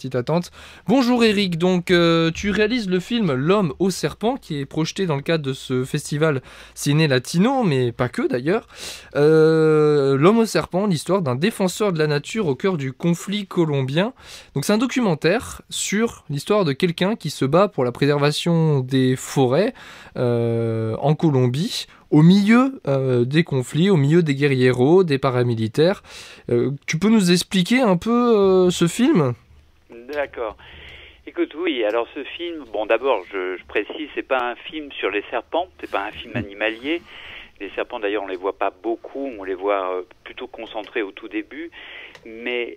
petite attente. Bonjour Eric, donc tu réalises le film L'homme au serpent qui est projeté dans le cadre de ce festival Ciné Latino, mais pas que d'ailleurs. L'homme au serpent, l'histoire d'un défenseur de la nature au cœur du conflit colombien. Donc c'est un documentaire sur l'histoire de quelqu'un qui se bat pour la préservation des forêts en Colombie, au milieu des conflits, au milieu des guérilleros, des paramilitaires. Tu peux nous expliquer un peu ce film ? D'accord. Écoute, oui, alors ce film, bon d'abord je précise, c'est pas un film sur les serpents, c'est pas un film animalier. Les serpents d'ailleurs on les voit pas beaucoup, on les voit plutôt concentrés au tout début. Mais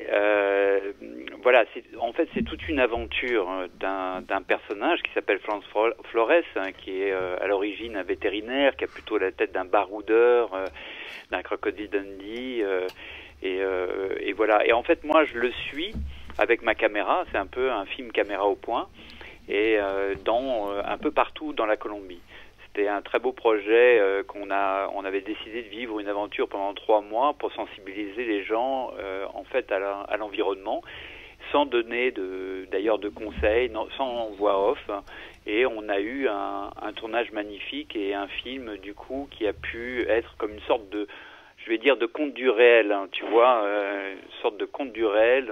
voilà, en fait c'est toute une aventure d'un personnage qui s'appelle Franz Flores, qui est à l'origine un vétérinaire, qui a plutôt la tête d'un baroudeur, d'un crocodile Dundee, et voilà. Et en fait moi je le suis avec ma caméra, c'est un peu un film caméra au point, et un peu partout dans la Colombie. C'était un très beau projet on avait décidé de vivre une aventure pendant 3 mois pour sensibiliser les gens en fait à l'environnement, sans donner d'ailleurs de conseils, sans voix off. Et on a eu un tournage magnifique et un film du coup qui a pu être comme une sorte de, je vais dire, de conte du réel, hein, tu vois, une sorte de conte du réel.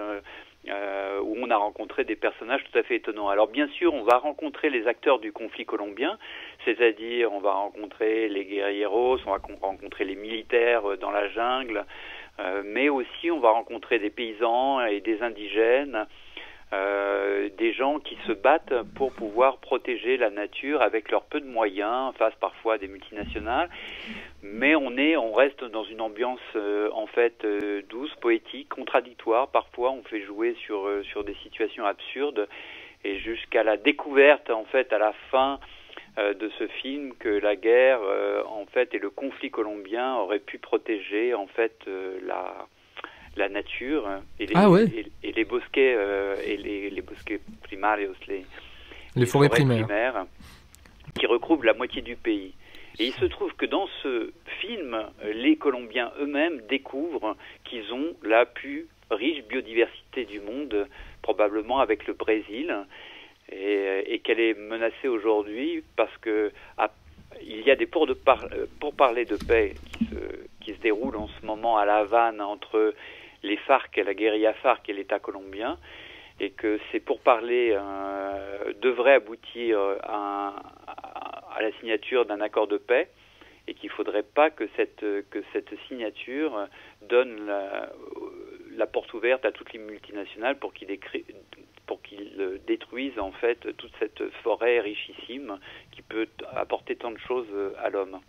Où on a rencontré des personnages tout à fait étonnants. Alors bien sûr, on va rencontrer les acteurs du conflit colombien, c'est-à-dire on va rencontrer les guérilleros, on va rencontrer les militaires dans la jungle, mais aussi on va rencontrer des paysans et des indigènes, des gens qui se battent pour pouvoir protéger la nature avec leurs peu de moyens, face parfois à des multinationales. Mais on reste dans une ambiance en fait douce, poétique, contradictoire. Parfois, on fait jouer sur des situations absurdes, et jusqu'à la découverte en fait à la fin de ce film que la guerre en fait et le conflit colombien auraient pu protéger en fait la nature et les bosquets et les bosquets primarios, les forêts primaires qui recouvrent la moitié du pays. Et il se trouve que dans ce film, les Colombiens eux-mêmes découvrent qu'ils ont la plus riche biodiversité du monde, probablement avec le Brésil, et qu'elle est menacée aujourd'hui parce que il y a des pourparlers de paix qui se déroulent en ce moment à La Havane entre les FARC, la guérilla FARC et l'État colombien, et que ces pourparlers devraient aboutir à la signature d'un accord de paix, et qu'il ne faudrait pas que cette signature donne la porte ouverte à toutes les multinationales pour qu'ils détruisent en fait toute cette forêt richissime qui peut apporter tant de choses à l'homme.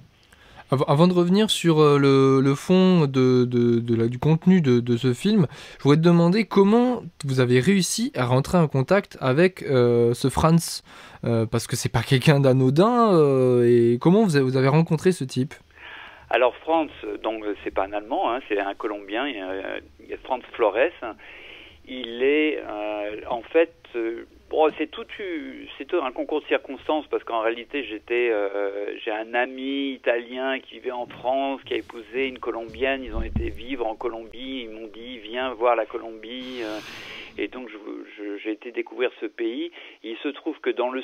Avant de revenir sur le fond du contenu de ce film, je voudrais te demander comment vous avez réussi à rentrer en contact avec ce Franz, parce que c'est pas quelqu'un d'anodin, et comment vous avez rencontré ce type ? Alors Franz, donc c'est pas un Allemand, hein, c'est un Colombien, il y a Franz Flores. Il est en fait c'est un concours de circonstances, parce qu'en réalité j'ai un ami italien qui vivait en France, qui a épousé une Colombienne. Ils ont été vivre en Colombie, ils m'ont dit viens voir la Colombie, et donc j'ai été découvrir ce pays. Il se trouve que dans le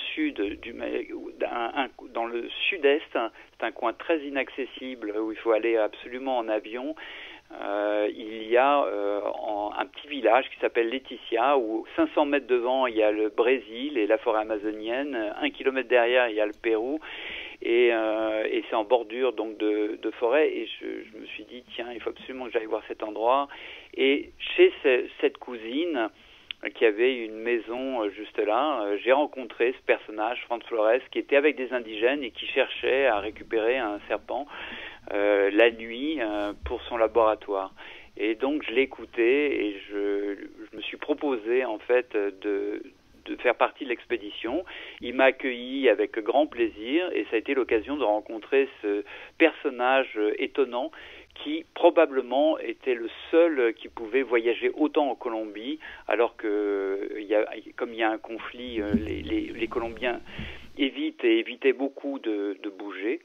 dans le sud-est, c'est un coin très inaccessible où il faut aller absolument en avion. Il y a un petit village qui s'appelle Leticia, où 500 mètres devant il y a le Brésil et la forêt amazonienne, 1 kilomètre derrière il y a le Pérou, et c'est en bordure donc de forêt. Et je me suis dit tiens, il faut absolument que j'aille voir cet endroit. Et chez cette cousine qui avait une maison juste là, j'ai rencontré ce personnage, Franz Flores, qui était avec des indigènes et qui cherchait à récupérer un serpent la nuit pour son laboratoire. Et donc je l'ai écouté, et je me suis proposé en fait de faire partie de l'expédition. Il m'a accueilli avec grand plaisir, et ça a été l'occasion de rencontrer ce personnage étonnant qui probablement était le seul qui pouvait voyager autant en Colombie, alors que comme il y a un conflit, les Colombiens évitaient beaucoup de bouger.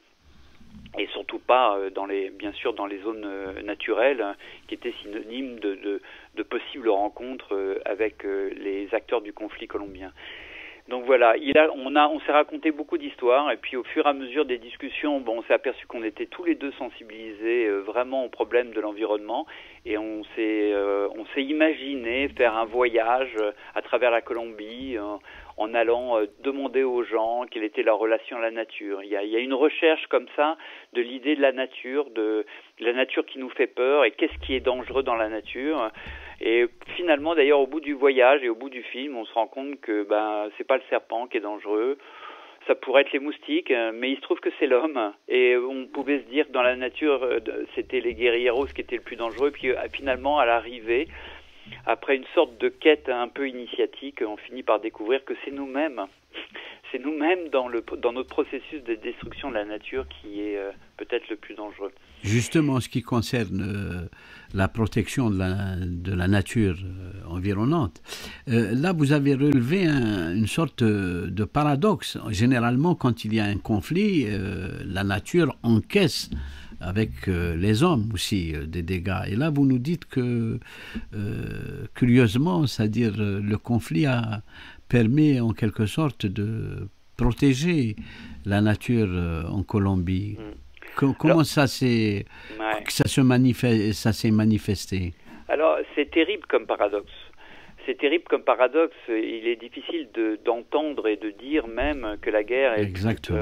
et surtout pas bien sûr dans les zones naturelles qui étaient synonymes de possibles rencontres avec les acteurs du conflit colombien. Donc voilà, on s'est raconté beaucoup d'histoires et puis au fur et à mesure des discussions, on s'est aperçu qu'on était tous les deux sensibilisés vraiment au problème de l'environnement et on s'est imaginé faire un voyage à travers la Colombie en allant demander aux gens quelle était leur relation à la nature. Il y a une recherche comme ça de l'idée de la nature qui nous fait peur et qu'est-ce qui est dangereux dans la nature. Et finalement, d'ailleurs, au bout du voyage et au bout du film, on se rend compte que c'est pas le serpent qui est dangereux, ça pourrait être les moustiques, mais il se trouve que c'est l'homme. Et on pouvait se dire que dans la nature, c'était les guérilleros qui étaient le plus dangereux. Puis finalement, à l'arrivée, après une sorte de quête un peu initiatique, on finit par découvrir que c'est nous-mêmes. C'est nous-mêmes dans notre processus de destruction de la nature qui est peut-être le plus dangereux. Justement, en ce qui concerne la protection de la nature environnante, là, vous avez relevé une sorte de paradoxe. Généralement, quand il y a un conflit, la nature encaisse avec les hommes aussi des dégâts. Et là, vous nous dites que, curieusement, c'est-à-dire le conflit permet en quelque sorte de protéger la nature en Colombie. Comment ça s'est manifesté? Alors, c'est terrible comme paradoxe. C'est terrible comme paradoxe. Il est difficile d'entendre et de dire même que la guerre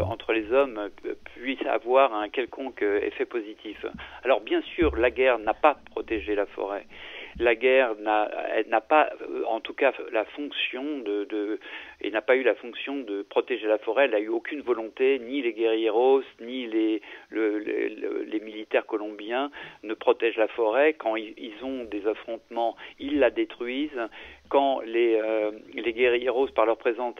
entre les hommes puisse avoir un quelconque effet positif. Alors, bien sûr, la guerre n'a pas protégé la forêt. La guerre n'a pas, en tout cas, la fonction et n'a pas eu la fonction de protéger la forêt. Elle n'a eu aucune volonté, ni les guérilleros, ni les militaires colombiens ne protègent la forêt. Quand ils ont des affrontements, ils la détruisent. Quand les guérilleros, par leur présence,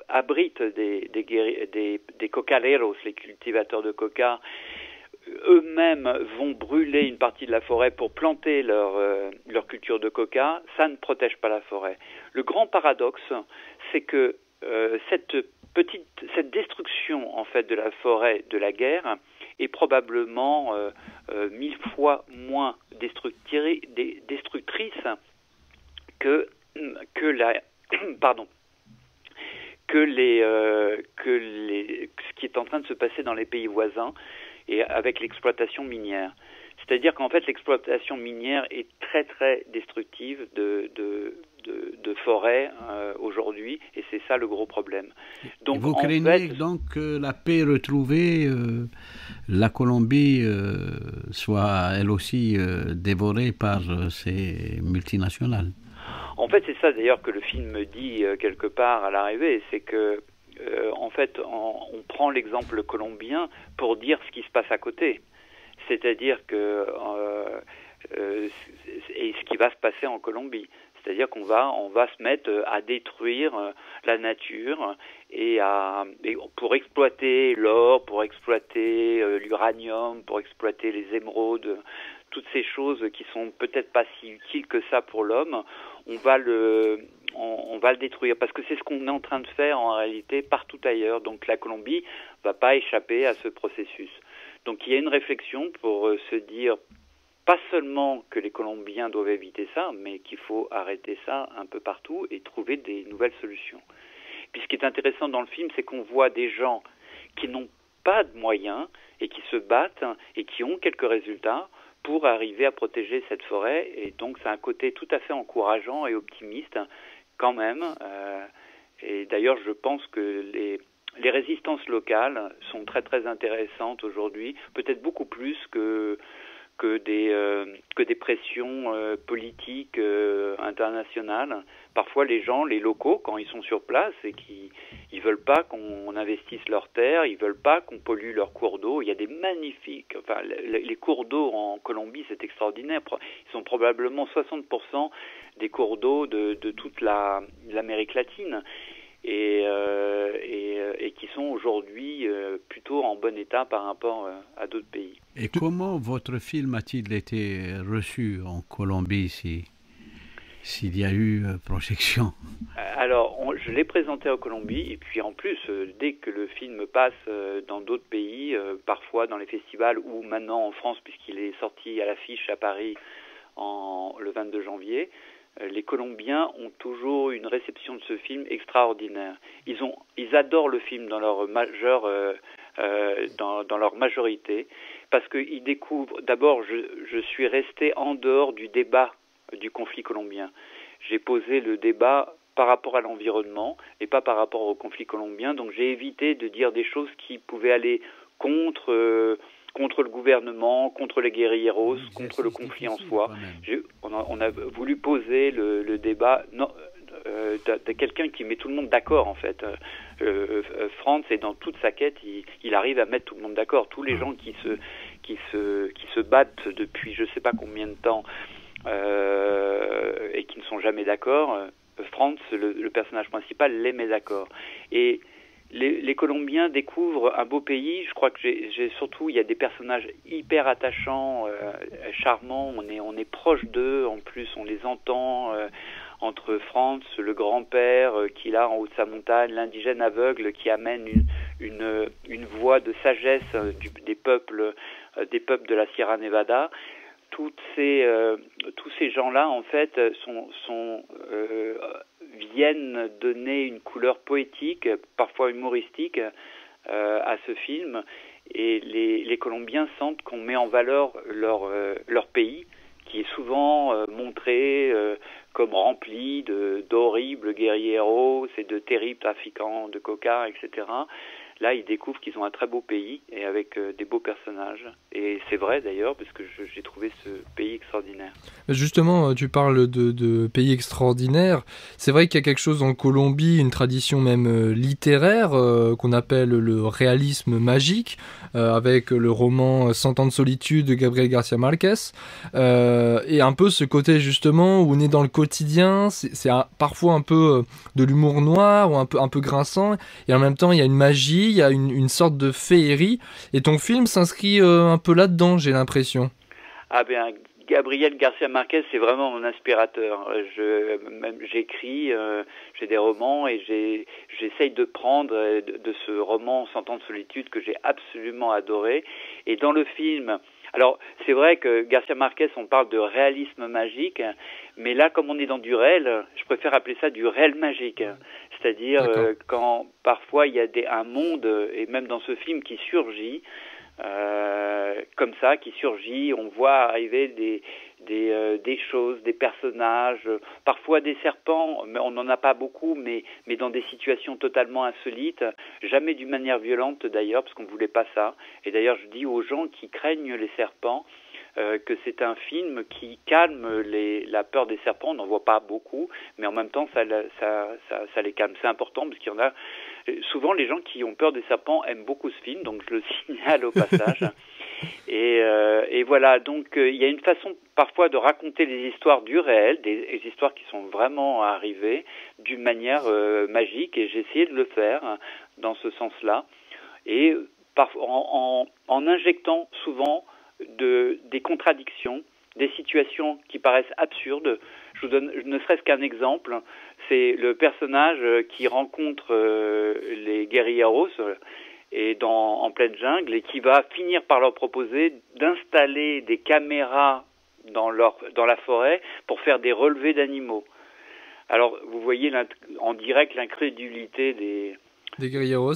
abritent des cocaleros, les cultivateurs de coca, eux-mêmes vont brûler une partie de la forêt pour planter leur culture de coca, ça ne protège pas la forêt. Le grand paradoxe, c'est que cette destruction en fait de la forêt de la guerre est probablement 1000 fois moins destructrice que ce qui est en train de se passer dans les pays voisins et avec l'exploitation minière. C'est-à-dire qu'en fait, l'exploitation minière est très très destructive de forêts aujourd'hui, et c'est ça le gros problème. Donc, vous craignez donc que la paix retrouvée, la Colombie soit elle aussi dévorée par ces multinationales? En fait, c'est ça d'ailleurs que le film dit quelque part à l'arrivée, c'est que en fait, on prend l'exemple colombien pour dire ce qui se passe à côté. C'est-à-dire que et ce qui va se passer en Colombie. C'est-à-dire qu'on va se mettre à détruire la nature et pour exploiter l'or, pour exploiter l'uranium, pour exploiter les émeraudes, toutes ces choses qui sont peut-être pas si utiles que ça pour l'homme, on va le détruire, parce que c'est ce qu'on est en train de faire en réalité partout ailleurs. Donc la Colombie va pas échapper à ce processus. Donc il y a une réflexion pour se dire pas seulement que les Colombiens doivent éviter ça, mais qu'il faut arrêter ça un peu partout et trouver des nouvelles solutions. Puis ce qui est intéressant dans le film, c'est qu'on voit des gens qui n'ont pas de moyens et qui se battent et qui ont quelques résultats pour arriver à protéger cette forêt. Et donc c'est un côté tout à fait encourageant et optimiste quand même. Et d'ailleurs, je pense que les résistances locales sont très très intéressantes aujourd'hui, peut-être beaucoup plus que des pressions politiques internationales. Parfois, les locaux, quand ils sont sur place et ils veulent pas qu'on investisse leurs terres, ils veulent pas qu'on pollue leurs cours d'eau. Il y a des magnifiques, les cours d'eau en Colombie, c'est extraordinaire. Ils sont probablement 60% des cours d'eau de toute l'Amérique latine. Et qui sont aujourd'hui plutôt en bon état par rapport à d'autres pays. Et comment votre film a-t-il été reçu en Colombie, si s'il y a eu projection. Alors, je l'ai présenté en Colombie, et puis en plus, dès que le film passe dans d'autres pays, parfois dans les festivals, ou maintenant en France, puisqu'il est sorti à l'affiche à Paris le 22 janvier, les Colombiens ont toujours une réception de ce film extraordinaire. Ils adorent le film dans leur majorité, parce qu'ils découvrent. D'abord, je suis resté en dehors du débat du conflit colombien. J'ai posé le débat par rapport à l'environnement et pas par rapport au conflit colombien. Donc j'ai évité de dire des choses qui pouvaient aller contre le gouvernement, contre les guérilleros, contre le conflit en soi. On a voulu poser le débat de quelqu'un qui met tout le monde d'accord, en fait. Frantz, et dans toute sa quête, il arrive à mettre tout le monde d'accord. Tous les gens qui se battent depuis je ne sais pas combien de temps et qui ne sont jamais d'accord, Frantz, le personnage principal, les met d'accord. Et les Colombiens découvrent un beau pays. Je crois que surtout, il y a des personnages hyper attachants, charmants. On est proche d'eux. En plus, on les entend entre Frantz, le grand-père qu'il a en haut de sa montagne, l'indigène aveugle qui amène une voix de sagesse des peuples de la Sierra Nevada. Tous ces gens-là, en fait, viennent donner une couleur poétique, parfois humoristique, à ce film. Et les Colombiens sentent qu'on met en valeur leur pays, qui est souvent montré comme rempli d'horribles guérilleros et de terribles trafiquants de coca, etc. Là, ils découvrent qu'ils ont un très beau pays et avec des beaux personnages. Et c'est vrai d'ailleurs, parce que j'ai trouvé ce pays extraordinaire. Justement, tu parles de pays extraordinaires. C'est vrai qu'il y a quelque chose en Colombie, une tradition même littéraire qu'on appelle le réalisme magique, avec le roman 100 ans de solitude de Gabriel García Márquez. Et un peu ce côté justement où on est dans le quotidien, c'est parfois un peu de l'humour noir ou un peu grinçant. Et en même temps, il y a une magie. Il y a une sorte de féerie, et ton film s'inscrit un peu là-dedans, j'ai l'impression. Ah bien, Gabriel García Márquez, c'est vraiment mon inspirateur. J'écris, j'ai des romans, et j'essaye de prendre de ce roman 100 ans de solitude que j'ai absolument adoré. Et dans le film, alors c'est vrai que García Márquez, on parle de réalisme magique, mais là, comme on est dans du réel, je préfère appeler ça du réel magique. C'est-à-dire quand parfois il y a un monde, et même dans ce film, qui surgit, comme ça, qui surgit, on voit arriver des choses, des personnages, parfois des serpents, mais on n'en a pas beaucoup, mais dans des situations totalement insolites, jamais d'une manière violente d'ailleurs, parce qu'on ne voulait pas ça. Et d'ailleurs, je dis aux gens qui craignent les serpents, que c'est un film qui calme la peur des serpents. On n'en voit pas beaucoup, mais en même temps, ça les calme. C'est important, parce qu'il y en a... Souvent, les gens qui ont peur des serpents aiment beaucoup ce film, donc je le signale au passage. Et voilà, donc il y a une façon parfois de raconter les histoires du réel, des histoires qui sont vraiment arrivées d'une manière magique, et j'ai essayé de le faire dans ce sens-là. Et en injectant souvent des contradictions, des situations qui paraissent absurdes. Je vous donne ne serait-ce qu'un exemple, c'est le personnage qui rencontre les guérilleros en pleine jungle, et qui va finir par leur proposer d'installer des caméras dans la forêt pour faire des relevés d'animaux. Alors, vous voyez en direct l'incrédulité des guérilleros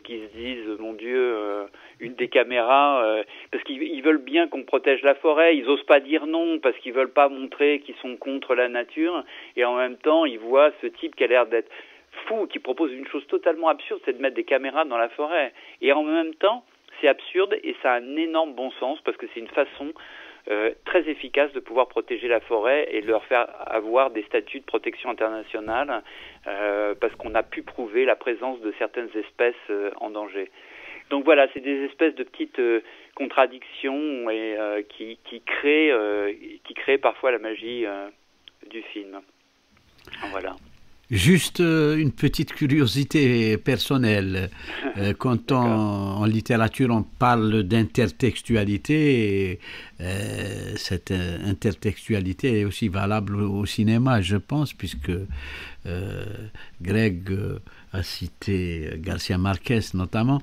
qui se disent, mon Dieu, une des caméras, parce qu'ils veulent bien qu'on protège la forêt, ils osent pas dire non, parce qu'ils veulent pas montrer qu'ils sont contre la nature, et en même temps, ils voient ce type qui a l'air d'être fou, qui propose une chose totalement absurde, c'est de mettre des caméras dans la forêt. Et en même temps, c'est absurde, et ça a un énorme bon sens, parce que c'est une façon très efficace de pouvoir protéger la forêt et de leur faire avoir des statuts de protection internationale, parce qu'on a pu prouver la présence de certaines espèces en danger. Donc voilà, c'est des espèces de petites contradictions et qui créent parfois la magie du film. Voilà. Juste une petite curiosité personnelle. Quand en littérature on parle d'intertextualité, cette intertextualité est aussi valable au cinéma, je pense, puisque Greg a cité Garcia Marquez notamment.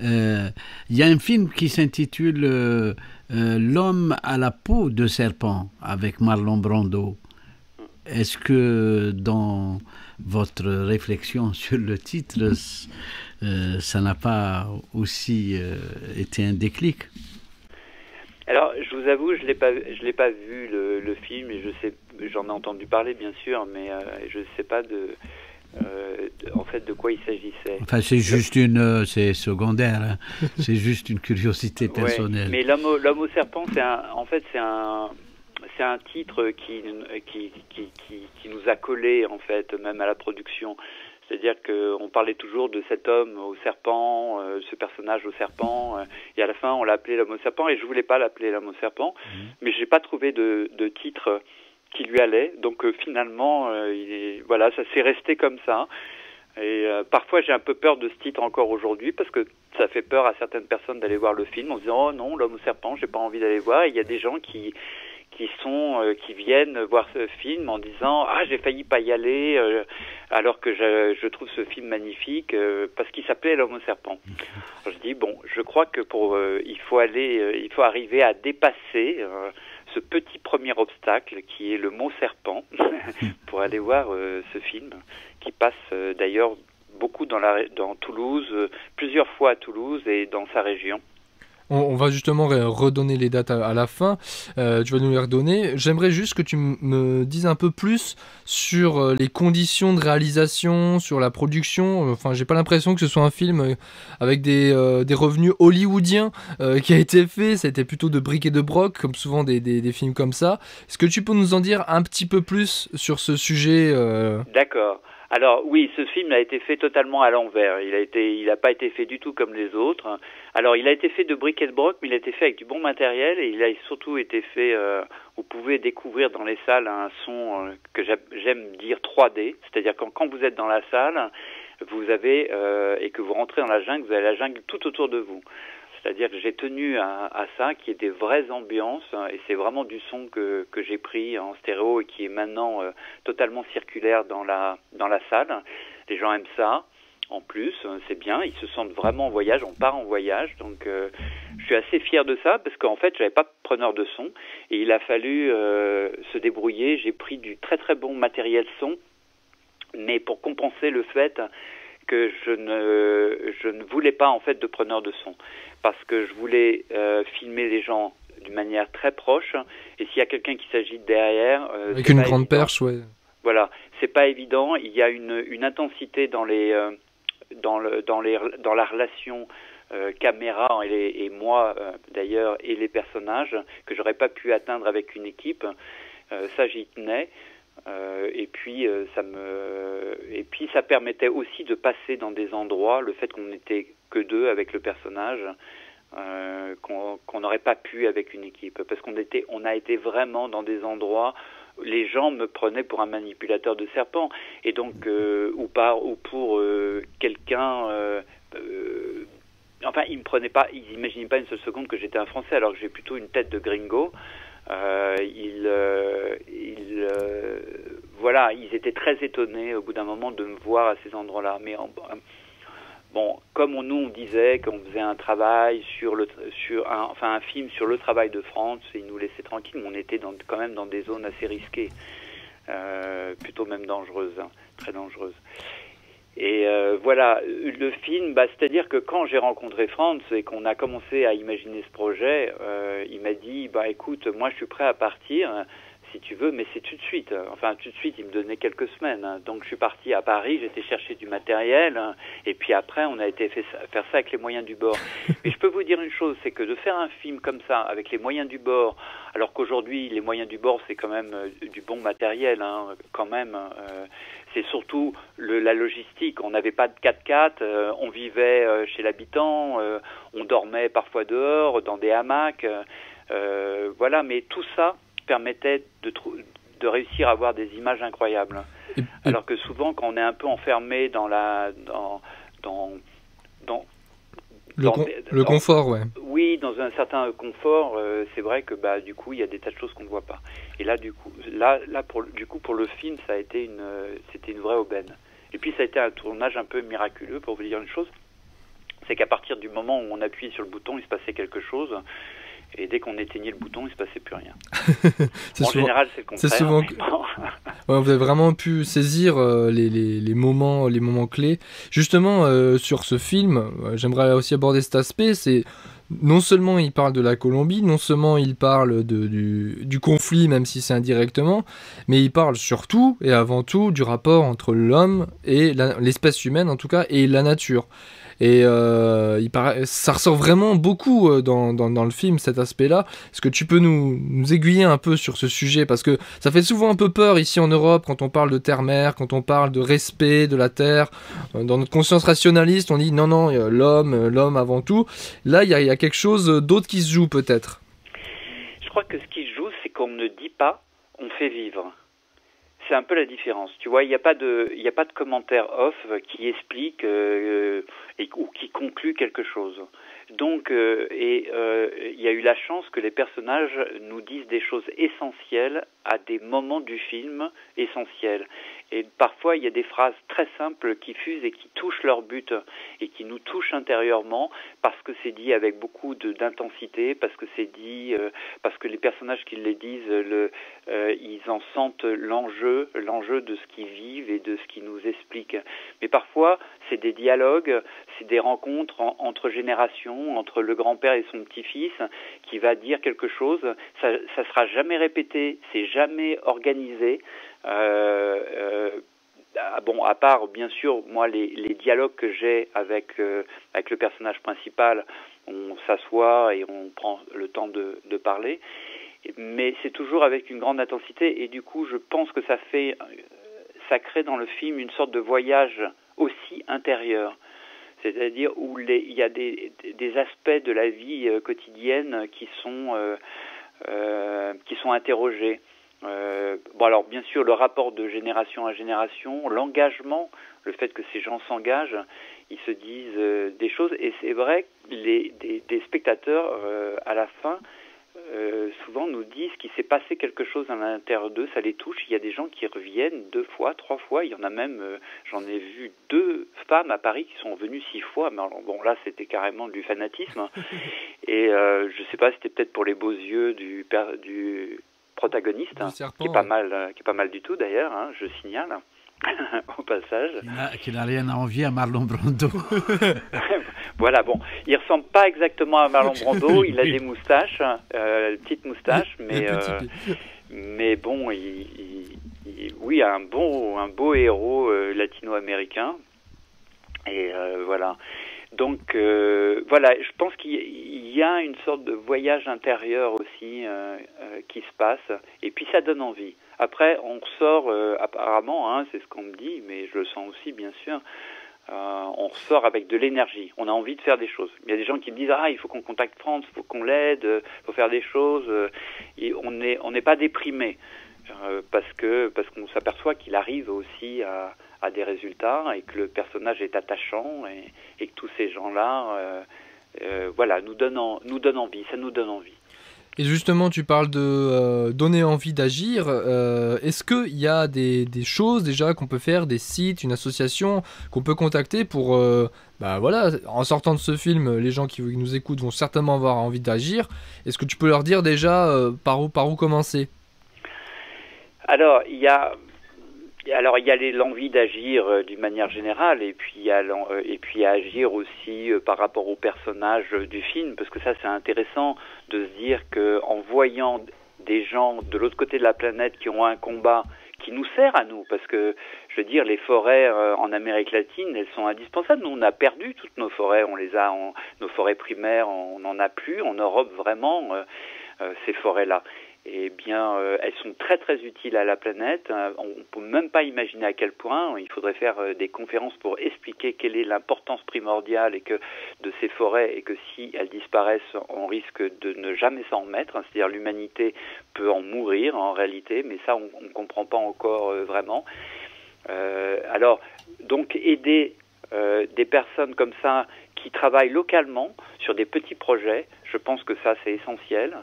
Il y a un film qui s'intitule L'homme à la peau de serpent avec Marlon Brando. Est-ce que dans votre réflexion sur le titre, ça n'a pas aussi été un déclic? Alors, je vous avoue, je l'ai pas vu le film, et j'en ai entendu parler bien sûr, mais je ne sais pas en fait de quoi il s'agissait. Enfin, c'est secondaire, hein. C'est juste une curiosité personnelle. Ouais, mais l'homme au serpent, c'est un titre qui nous a collé en fait, même à la production. C'est-à-dire qu'on parlait toujours de cet homme au serpent, ce personnage au serpent, et à la fin on l'a appelé l'homme au serpent, et je voulais pas l'appeler l'homme au serpent, mais j'ai pas trouvé de titre qui lui allait, donc finalement, voilà, ça s'est resté comme ça. Et parfois j'ai un peu peur de ce titre encore aujourd'hui, parce que ça fait peur à certaines personnes d'aller voir le film en se disant « Oh non, l'homme au serpent, j'ai pas envie d'aller voir », et il y a des gens qui viennent voir ce film en disant « Ah, j'ai failli pas y aller alors que je trouve ce film magnifique parce qu'il s'appelait L'homme au serpent. » Je dis bon, je crois que il faut arriver à dépasser ce petit premier obstacle qui est le mot serpent pour aller voir ce film qui passe d'ailleurs beaucoup dans Toulouse, plusieurs fois à Toulouse et dans sa région. On va justement redonner les dates à la fin, tu vas nous les redonner. J'aimerais juste que tu me dises un peu plus sur les conditions de réalisation, sur la production. Enfin, j'ai pas l'impression que ce soit un film avec des revenus hollywoodiens qui a été fait. Ça a été plutôt de bric et de broc, comme souvent des films comme ça. Est-ce que tu peux nous en dire un petit peu plus sur ce sujet D'accord. Alors oui, ce film a été fait totalement à l'envers. Il n'a pas été fait du tout comme les autres. Alors il a été fait de bric et de broc, mais il a été fait avec du bon matériel, et il a surtout été fait. Vous pouvez découvrir dans les salles un son que j'aime dire 3D, c'est-à-dire quand vous êtes dans la salle, vous avez et que vous rentrez dans la jungle, vous avez la jungle tout autour de vous. C'est-à-dire que j'ai tenu à ça, qui est des vraies ambiances, et c'est vraiment du son que j'ai pris en stéréo et qui est maintenant totalement circulaire dans la salle. Les gens aiment ça. En plus, c'est bien, ils se sentent vraiment en voyage, on part en voyage, donc je suis assez fier de ça, parce qu'en fait, j'avais pas de preneur de son, et il a fallu se débrouiller. J'ai pris du très très bon matériel son, mais pour compenser le fait que je ne voulais pas en fait de preneur de son, parce que je voulais filmer les gens d'une manière très proche, et s'il y a quelqu'un qui s'agite derrière, avec une grande perche, ouais. Voilà, c'est pas évident. Il y a une intensité dans la relation caméra et moi d'ailleurs, et les personnages, que j'aurais pas pu atteindre avec une équipe. Ça, j'y tenais. Et puis ça permettait aussi de passer dans des endroits, le fait qu'on n'était que deux avec le personnage, qu'on n'aurait pas pu avec une équipe, parce qu'on a été vraiment dans des endroits où les gens me prenaient pour un manipulateur de serpents, et donc ou pour quelqu'un. Enfin, ils me prenaient pas, ils n'imaginaient pas une seule seconde que j'étais un Français, alors que j'ai plutôt une tête de gringo. Voilà, ils étaient très étonnés au bout d'un moment de me voir à ces endroits-là. Mais bon, comme on disait qu'on faisait un travail un film sur le travail de France, ils nous laissaient tranquilles, mais on était quand même dans des zones assez risquées, plutôt même dangereuses, hein, très dangereuses. Et voilà, le film, c'est-à-dire que quand j'ai rencontré Franz et qu'on a commencé à imaginer ce projet, il m'a dit, écoute, moi je suis prêt à partir, si tu veux, mais c'est tout de suite. Enfin, tout de suite, il me donnait quelques semaines. Donc je suis parti à Paris, j'étais chercher du matériel, et puis après on a été faire ça avec les moyens du bord. Et je peux vous dire une chose, c'est que de faire un film comme ça, avec les moyens du bord, alors qu'aujourd'hui les moyens du bord c'est quand même du bon matériel, hein, quand même, c'est surtout la logistique. On n'avait pas de 4x4, on vivait chez l'habitant, on dormait parfois dehors, dans des hamacs, voilà, mais tout ça permettait de réussir à avoir des images incroyables. Alors que souvent, quand on est un peu enfermé dans le confort, ouais. Oui, dans un certain confort, c'est vrai que du coup, il y a des tas de choses qu'on ne voit pas. Et là, du coup, pour le film, c'était une vraie aubaine. Et puis, ça a été un tournage un peu miraculeux, pour vous dire une chose. C'est qu'à partir du moment où on appuyait sur le bouton, il se passait quelque chose. Et dès qu'on éteignait le bouton, il ne se passait plus rien. Général, c'est le contraire. C'est souvent ouais, vous avez vraiment pu saisir les moments clés. Justement, sur ce film, j'aimerais aussi aborder cet aspect. C'est non seulement il parle de la Colombie, non seulement il parle du conflit, même si c'est indirectement, mais il parle surtout et avant tout du rapport entre l'homme et l'espèce humaine, en tout cas, et la nature. Et ça ressort vraiment beaucoup dans le film, cet aspect-là. Est-ce que tu peux nous aiguiller un peu sur ce sujet? Parce que ça fait souvent un peu peur ici en Europe quand on parle de terre-mer, quand on parle de respect de la terre. Dans notre conscience rationaliste, on dit non, l'homme avant tout. Là, il y a quelque chose d'autre qui se joue peut-être. Je crois que ce qui se joue, c'est qu'on ne dit pas, on fait vivre. C'est un peu la différence, tu vois, il n'y a pas de commentaire off qui explique ou qui conclut quelque chose. Donc, il y a eu la chance que les personnages nous disent des choses essentielles à des moments du film essentiels. Et parfois, il y a des phrases très simples qui fusent et qui touchent leur but et qui nous touchent intérieurement parce que c'est dit avec beaucoup d'intensité, parce que c'est dit, parce que les personnages qui les disent, ils en sentent l'enjeu de ce qu'ils vivent et de ce qu'ils nous expliquent. Mais parfois, c'est des dialogues, c'est des rencontres entre générations, entre le grand-père et son petit-fils, qui va dire quelque chose. Ça sera jamais répété, c'est jamais organisé. À part bien sûr moi les dialogues que j'ai avec le personnage principal, on s'assoit et on prend le temps de parler, mais c'est toujours avec une grande intensité et du coup je pense que ça crée dans le film une sorte de voyage aussi intérieur, c'est-à-dire où il y a des aspects de la vie quotidienne qui sont interrogés. Alors bien sûr le rapport de génération à génération, l'engagement, le fait que ces gens s'engagent, ils se disent des choses et c'est vrai que des spectateurs à la fin souvent nous disent qu'il s'est passé quelque chose à l'intérieur d'eux, ça les touche. Il y a des gens qui reviennent 2 fois, 3 fois, il y en a même, j'en ai vu 2 femmes à Paris qui sont venues 6 fois, mais alors, bon là c'était carrément du fanatisme et je sais pas, c'était peut-être pour les beaux yeux du protagoniste, serpent, qui est pas mal du tout d'ailleurs, je signale au passage. Qui n'a rien à envier à Marlon Brando. Voilà, bon, il ressemble pas exactement à Marlon Brando, il a des moustaches, petites moustaches, mais bon, oui, un beau héros latino-américain, et voilà. Donc voilà, je pense qu'il y a une sorte de voyage intérieur aussi qui se passe, et puis ça donne envie. Après, on ressort, apparemment, c'est ce qu'on me dit, mais je le sens aussi bien sûr, on ressort avec de l'énergie, on a envie de faire des choses. Il y a des gens qui me disent « il faut qu'on contacte France, il faut qu'on l'aide, il faut faire des choses », et on n'est pas déprimé, parce qu'on s'aperçoit qu'il arrive aussi à des résultats et que le personnage est attachant et que tous ces gens-là voilà, nous donnent envie, ça nous donne envie. Et justement, tu parles de donner envie d'agir. Est-ce qu'il y a des choses déjà qu'on peut faire, des sites, une association qu'on peut contacter pour... voilà, en sortant de ce film, les gens qui nous écoutent vont certainement avoir envie d'agir. Est-ce que tu peux leur dire déjà par où commencer? Alors, il y a l'envie d'agir d'une manière générale et puis agir aussi par rapport aux personnages du film, parce que ça c'est intéressant de se dire que en voyant des gens de l'autre côté de la planète qui ont un combat qui nous sert à nous, parce que je veux dire les forêts en Amérique latine, elles sont indispensables. Nous on a perdu toutes nos forêts, nos forêts primaires, on n'en a plus en Europe vraiment ces forêts-là. Eh bien, elles sont très très utiles à la planète. On ne peut même pas imaginer à quel point. Il faudrait faire des conférences pour expliquer quelle est l'importance primordiale de ces forêts et que si elles disparaissent, on risque de ne jamais s'en remettre. C'est-à-dire l'humanité peut en mourir en réalité, mais ça on ne comprend pas encore vraiment. Alors, donc aider des personnes comme ça qui travaillent localement sur des petits projets, je pense que ça c'est essentiel.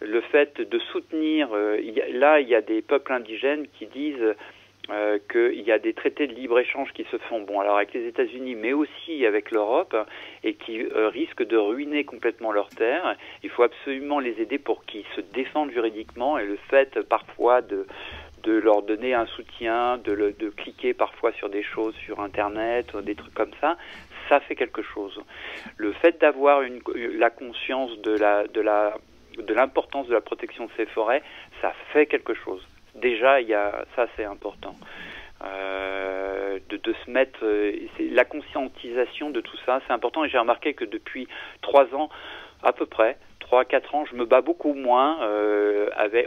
Le fait de soutenir, il y a des peuples indigènes qui disent qu'il y a des traités de libre-échange qui se font, bon alors avec les États-Unis, mais aussi avec l'Europe, et qui risquent de ruiner complètement leurs terres. Il faut absolument les aider pour qu'ils se défendent juridiquement, et le fait parfois de leur donner un soutien, de cliquer parfois sur des choses sur Internet, des trucs comme ça, ça fait quelque chose. Le fait d'avoir la conscience de l'importance de la protection de ces forêts, ça fait quelque chose. Déjà, ça c'est important. De se mettre, la conscientisation de tout ça, c'est important. Et j'ai remarqué que depuis 3 ans, à peu près, 3-4 ans, je me bats beaucoup moins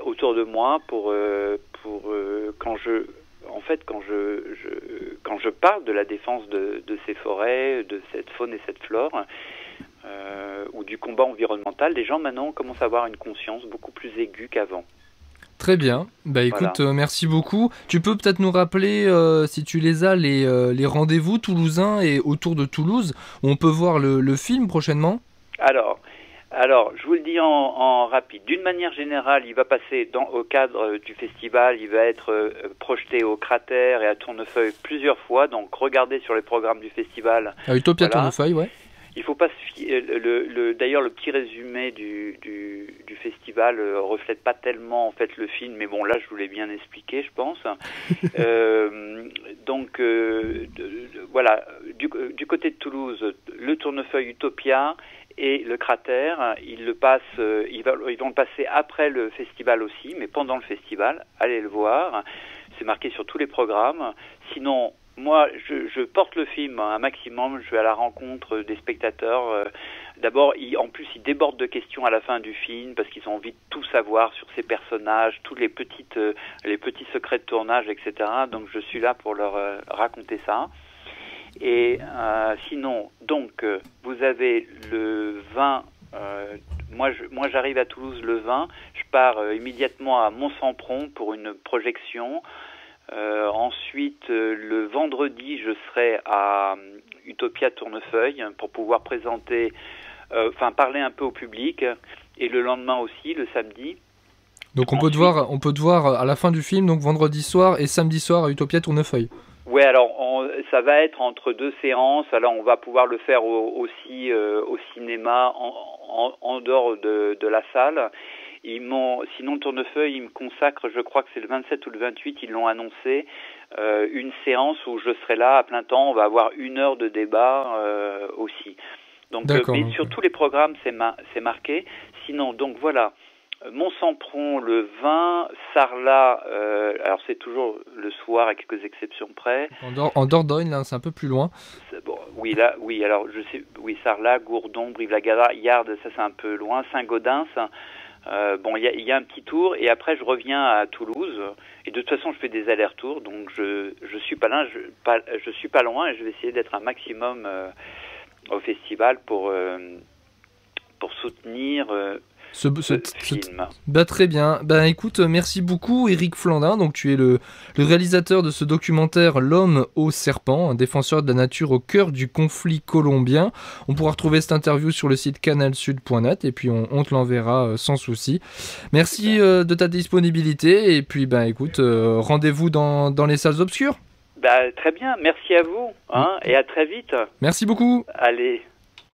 autour de moi pour quand je parle de la défense de ces forêts, de cette faune et cette flore, ou du combat environnemental, les gens maintenant commencent à avoir une conscience beaucoup plus aiguë qu'avant. Très bien. Bah écoute, Voilà. merci beaucoup. Tu peux peut-être nous rappeler, si tu les as, les rendez-vous toulousains et autour de Toulouse, où on peut voir le film prochainement? Alors, je vous le dis en rapide. D'une manière générale, il va passer au cadre du festival, il va être projeté au Cratère et à Tournefeuille plusieurs fois. Donc, regardez sur les programmes du festival. À Utopia Voilà. Tournefeuille, ouais. Il faut pas d'ailleurs le petit résumé du festival reflète pas tellement en fait le film, mais bon là je vous l'ai bien expliqué, je pense. Donc voilà, du côté de Toulouse, le Tournefeuille Utopia et le Cratère, ils vont le passer après le festival aussi, mais pendant le festival, allez le voir. C'est marqué sur tous les programmes. Sinon, moi, je porte le film un maximum, je vais à la rencontre des spectateurs. D'abord, en plus, ils débordent de questions à la fin du film parce qu'ils ont envie de tout savoir sur ces personnages, tous les petits secrets de tournage, etc. Donc, je suis là pour leur raconter ça. Et sinon, donc, vous avez le 20... moi, j'arrive à Toulouse le 20. Je pars immédiatement à Mont-Sampron pour une projection. Ensuite, le vendredi, je serai à Utopia Tournefeuille pour pouvoir parler un peu au public. Et le lendemain aussi, le samedi. Donc on peut te voir à la fin du film, donc vendredi soir et samedi soir à Utopia Tournefeuille. Ouais, alors ça va être entre 2 séances. Alors on va pouvoir le faire aussi au cinéma en dehors de la salle. Sinon Tournefeuille, ils me consacrent, je crois que c'est le 27 ou le 28, ils l'ont annoncé, une séance où je serai là à plein temps. On va avoir 1 heure de débat aussi. Donc, mais sur tous les programmes, c'est marqué. Sinon, donc voilà, Mont-Sampron le 20, Sarlat, alors c'est toujours le soir à quelques exceptions près. En Dordogne, là, c'est un peu plus loin. Bon, alors je sais, Sarlat, Gourdon, Brive-la-Gaillarde, Yarde, ça c'est un peu loin, Saint-Gaudens. Il y a un petit tour et après je reviens à Toulouse et de toute façon je fais des allers-retours, donc je suis pas loin et je vais essayer d'être un maximum au festival pour soutenir ce film. Très bien. Écoute, merci beaucoup Éric Flandin. Donc tu es le réalisateur de ce documentaire L'homme au serpent, un défenseur de la nature au cœur du conflit colombien. On pourra retrouver cette interview sur le site canalsud.net et puis on te l'enverra sans souci. Merci de ta disponibilité et puis écoute, rendez-vous dans les salles obscures. Très bien, merci à vous et à très vite. Merci beaucoup. Allez.